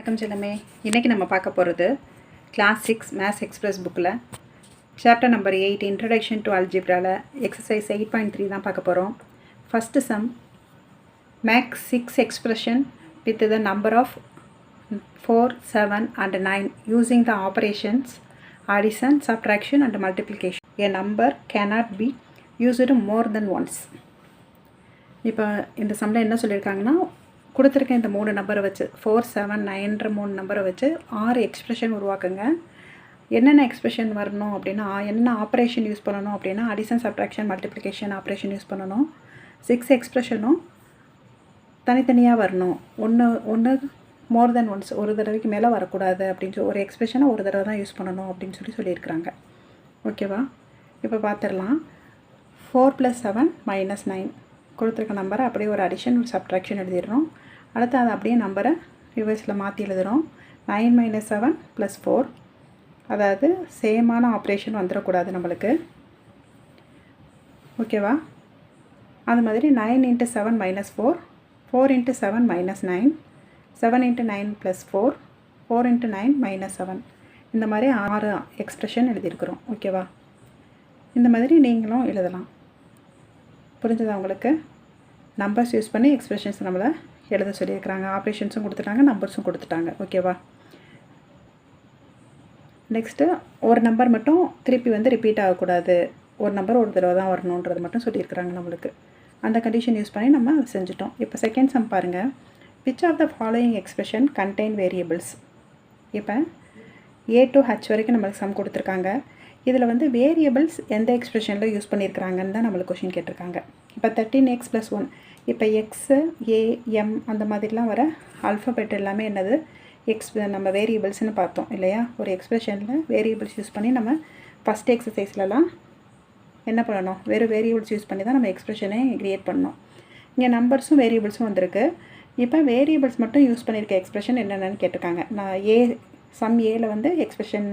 வணக்கம் செல்லமே. இன்றைக்கி நம்ம பார்க்க போகிறது கிளாஸ் 6 மேத்ஸ் எக்ஸ்பிரஸ் புக்கில் சாப்டர் நம்பர் 8 இன்ட்ரடக்ஷன் டு அல்ஜிப்ராவில் எக்ஸசைஸ் 8.3 தான் பார்க்க போகிறோம். First sum, make 6 expression with the number of 4, 7 and 9 using the operations addition, subtraction and multiplication. A number cannot be used more than once. இப்போ இந்த சம்மில் என்ன சொல்லியிருக்காங்கன்னா, கொடுத்துருக்க இந்த 3 நம்பரை வச்சு 4, 7, 9 3 நம்பரை வச்சு 6 எக்ஸ்பிரஷன் உருவாக்குங்க. என்னென்ன எக்ஸ்பிரஷன் வரணும் அப்படின்னா, என்ன ஆப்ரேஷன் யூஸ் பண்ணணும் அப்படின்னா, addition, subtraction, multiplication operation use பண்ணணும். 6 எக்ஸ்பிரஷனும் தனித்தனியாக வரணும். ஒன்று மோர் தென் ஒன்ஸ், ஒரு தடவைக்கு மேலே வரக்கூடாது அப்படின்னு சொல்லி, ஒரு எக்ஸ்பிரஷனை ஒரு தடவை தான் யூஸ் பண்ணணும் அப்படின்னு சொல்லியிருக்கிறாங்க. ஓகேவா? இப்போ பார்த்துடலாம். 4 + 7 - 9 கொடுத்துருக்க நம்பரை அப்படியே ஒரு அடிஷன், ஒரு சப்ட்ராக்ஷன் எழுதிடுறோம். அடுத்து அதை அப்படியே நம்பரை ரிவர்ஸில் மாற்றி எழுதுகிறோம். 9 - 7 + 4, அதாவது சேமான ஆப்ரேஷன் வந்துடக்கூடாது நம்மளுக்கு. ஓகேவா? அது மாதிரி 9 × 7 - 4, 4 × 7 - 9, 7 × 9 + 4, 4 × 9 - 7, இந்த மாதிரி 6 எக்ஸ்பிரஷன் எழுதியிருக்கிறோம். ஓகேவா? இந்த மாதிரி நீங்களும் எழுதலாம். புரிஞ்சதா உங்களுக்கு? நம்பர்ஸ் யூஸ் பண்ணி எக்ஸ்பிரஷன்ஸ் நம்மளை எழுத சொல்லியிருக்கிறாங்க. ஆப்ரேஷன்ஸும் கொடுத்துட்டாங்க, நம்பர்ஸும் கொடுத்துட்டாங்க. ஓகேவா? நெக்ஸ்ட்டு ஒரு நம்பர் மட்டும் திருப்பி ரிப்பீட் ஆகக்கூடாது, ஒரு நம்பர் ஒரு தடவை தான் வரணுன்றது மட்டும் சொல்லியிருக்கிறாங்க நம்மளுக்கு. அந்த கண்டிஷன் யூஸ் பண்ணி நம்ம அதை செஞ்சுட்டோம். இப்போ செகண்ட் சம் பாருங்கள். Which of the following expression contain variables? இப்போ A to H வரைக்கும் நம்மளுக்கு சம் கொடுத்துருக்காங்க. இதில் வேரியபிள்ஸ் எந்த எக்ஸ்பிரஷனில் யூஸ் பண்ணியிருக்கிறாங்கன்னு தான் நம்மளுக்கு கொஷின் கேட்டிருக்காங்க. இப்போ 13x + 1, இப்போ எக்ஸு, ஏ, எம் அந்த மாதிரிலாம் வர ஆல்ஃபபெட் எல்லாமே என்னது நம்ம வேரியபிள்ஸ்னு பார்த்தோம் இல்லையா? ஒரு எக்ஸ்பிரஷனில் வேரியபிள்ஸ் யூஸ் பண்ணி நம்ம ஃபஸ்ட் எக்ஸசைஸ்லலாம் என்ன பண்ணணும், வெறும் வேரியபிள்ஸ் யூஸ் பண்ணி தான் நம்ம எக்ஸ்பிரஷனே க்ரியேட் பண்ணோம். இங்கே நம்பர்ஸும் வேரியபிள்ஸும் வந்திருக்கு. இப்போ வேரியபிள்ஸ் மட்டும் யூஸ் பண்ணியிருக்க எக்ஸ்பிரஷன் என்னென்னு கேட்டிருக்காங்க. நான் சம் ஏல எக்ஸ்பிரஷன்,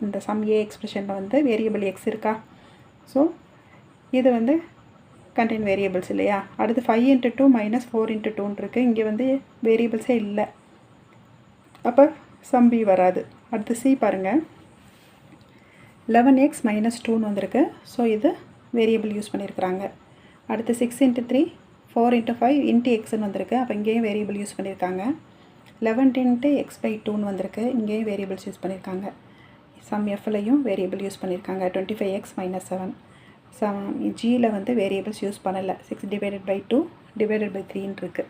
இந்த சம் ஏ எக்ஸ்பிரஷனில் வேரியபிள் எக்ஸ் இருக்கா? ஸோ இது கண்டெயின் வேரியபிள்ஸ் இல்லையா? அடுத்து 5 × 2 - 4 × 2 இருக்குது. இங்கே வேரியபிள்ஸே இல்லை, அப்போ சம் பி வராது. அடுத்து சி பாருங்கள். 11x - 2ன்னு வந்திருக்கு. ஸோ இது வேரியபிள் யூஸ் பண்ணியிருக்கிறாங்க. அடுத்து 6 × 3, 4 × 5 × xன்னு வந்திருக்கு. அப்போ இங்கேயும் வேரியபிள் யூஸ் பண்ணியிருக்காங்க. 11 × x/2ன்னு வந்திருக்கு. இங்கேயும் வேரியபிள்ஸ் யூஸ் பண்ணியிருக்காங்க. சம் எஃப்லையும் வேரியபிள் யூஸ் பண்ணியிருக்காங்க. 25x - 7. ஜியில் வேரியபிள்ஸ் யூஸ் பண்ணலை. 6 ÷ 2 ÷ 3ன்னு இருக்குது.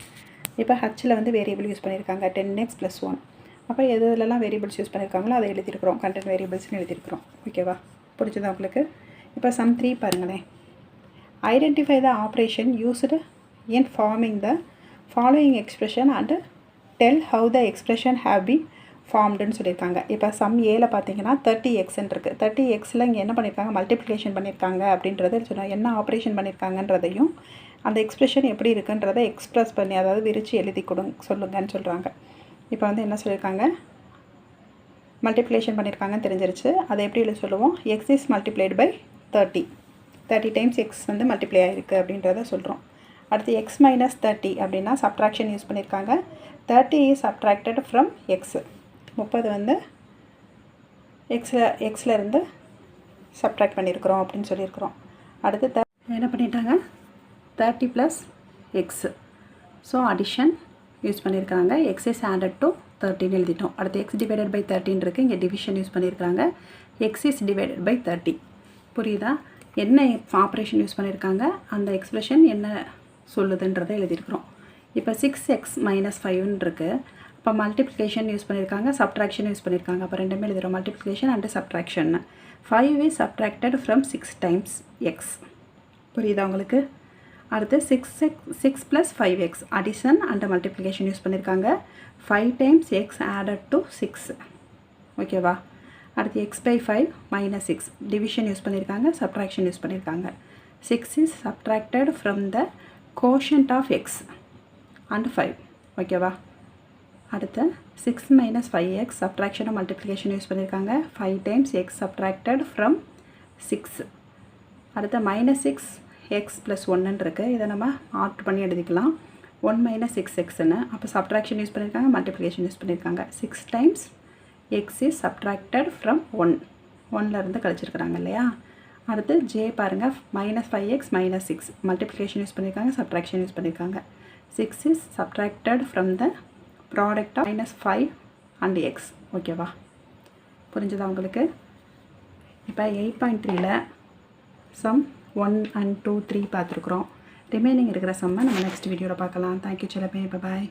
இப்போ ஹச்சில் வேரியபிள் யூஸ் பண்ணியிருக்காங்க. 10x + 1. அப்போ எதுலலாம் வேரியபிள்ஸ் யூஸ் பண்ணியிருக்காங்களோ அதை எழுதியிருக்கிறோம், கண்டென்ட் வேரியபிள்ஸ்னு எழுதியிருக்கிறோம். ஓகேவா? புரிஞ்சுதா உங்களுக்கு? இப்போ சம் 3 பாருங்களேன். Identify the operation used in forming the following expression and tell how the expression have been ஃபார்ம்டுன்னு சொல்லியிருக்காங்க. இப்போ சம் ஏல பார்த்தீங்கன்னா 30xன்னு இருக்குது. 30xல் இங்கே என்ன பண்ணியிருக்காங்க, மல்டிப்ளிகேஷன் பண்ணியிருக்காங்க அப்படின்றத சொன்னால் என்ன ஆப்ரேஷன் பண்ணியிருக்காங்கன்றதையும் அந்த எக்ஸ்பிரஷன் எப்படி இருக்குன்றதை எக்ஸ்ப்ரெஸ் பண்ணி, அதாவது விரித்து எழுதி சொல்லுங்கன்னு சொல்கிறாங்க. இப்போ என்ன சொல்லியிருக்காங்க, மல்டிப்ளிகேஷன் பண்ணியிருக்காங்கன்னு தெரிஞ்சிருச்சு. அதை எப்படி எழுதி சொல்லுவோம், x is multiplied by 30 times X multiply ஆகிருக்கு அப்படின்றத சொல்கிறோம். அடுத்து x - 30 அப்படின்னா சப்ட்ராக்ஷன் யூஸ் பண்ணியிருக்காங்க. 30 is subtracted from x. 30 எக்ஸில் இருந்து சப்ட்ராக்ட் பண்ணியிருக்கிறோம் அப்படின்னு சொல்லியிருக்கிறோம். அடுத்து என்ன பண்ணிட்டாங்க, 30 + x. ஸோ அடிஷன் யூஸ் பண்ணியிருக்காங்க. x is added to 13 எழுதிட்டோம். அடுத்து x ÷ 13 இருக்குது. இங்கே டிவிஷன் யூஸ் பண்ணியிருக்காங்க. x is divided by 30. புரியுதா? என்ன ஆப்ரேஷன் யூஸ் பண்ணியிருக்காங்க, அந்த எக்ஸ்பிரஷன் என்ன சொல்லுதுன்றதை எழுதியிருக்கிறோம். இப்போ 6x - 5ன்னு இருக்குது. இப்போ மல்டிப்ளிகேஷன் யூஸ் பண்ணியிருக்காங்க, சப்ட்ராக்ஷன் யூஸ் பண்ணியிருக்காங்க. அப்போ ரெண்டுமே எழுதுகிறோம், multiplication and subtraction. 5 is subtracted from 6 times x. புரியுதா உங்களுக்கு? அடுத்து 6 + 5x addition and multiplication use பண்ணியிருக்காங்க. 5 times x added to 6. ஓகேவா? அடுத்து x/5 - 6 டிவிஷன் யூஸ் பண்ணியிருக்காங்க, சப்ட்ராக்ஷன் யூஸ் பண்ணியிருக்காங்க. 6 is subtracted from the quotient of x and 5. ஓகேவா? அடுத்து 6 - 5x சப்ட்ராக்ஷன் மல்டிப்ளிகேஷன் யூஸ் பண்ணியிருக்காங்க. 5 times x subtracted from 6. அடுத்து -6x + 1ன்னு இருக்குது. இதை நம்ம ஆட் பண்ணி எழுதிக்கலாம். 1 மைனஸ் 6xன்னு. அப்போ சப்ட்ராக்ஷன் யூஸ் பண்ணியிருக்காங்க, மல்டிப்ளிகேஷன் யூஸ் பண்ணியிருக்காங்க. 6 times X is subtracted from 1, 1லேருந்து கழிச்சிருக்கிறாங்க இல்லையா. அடுத்து ஜே பாருங்கள், minus 5x minus 6 multiplication use பண்ணியிருக்காங்க, சப்ட்ராக்ஷன் யூஸ் பண்ணியிருக்காங்க. 6 is subtracted from the product of minus 5 and X. ஓகேவா, புரிஞ்சுதா உங்களுக்கு? இப்போ 8.3ல் சம் 1 and 2, 3 பார்த்துருக்குறோம். ரிமைனிங் இருக்கிற சம்மை நம்ம நெக்ஸ்ட் வீடியோவில் பார்க்கலாம். தேங்க்யூ சிலப்பே, பாய்.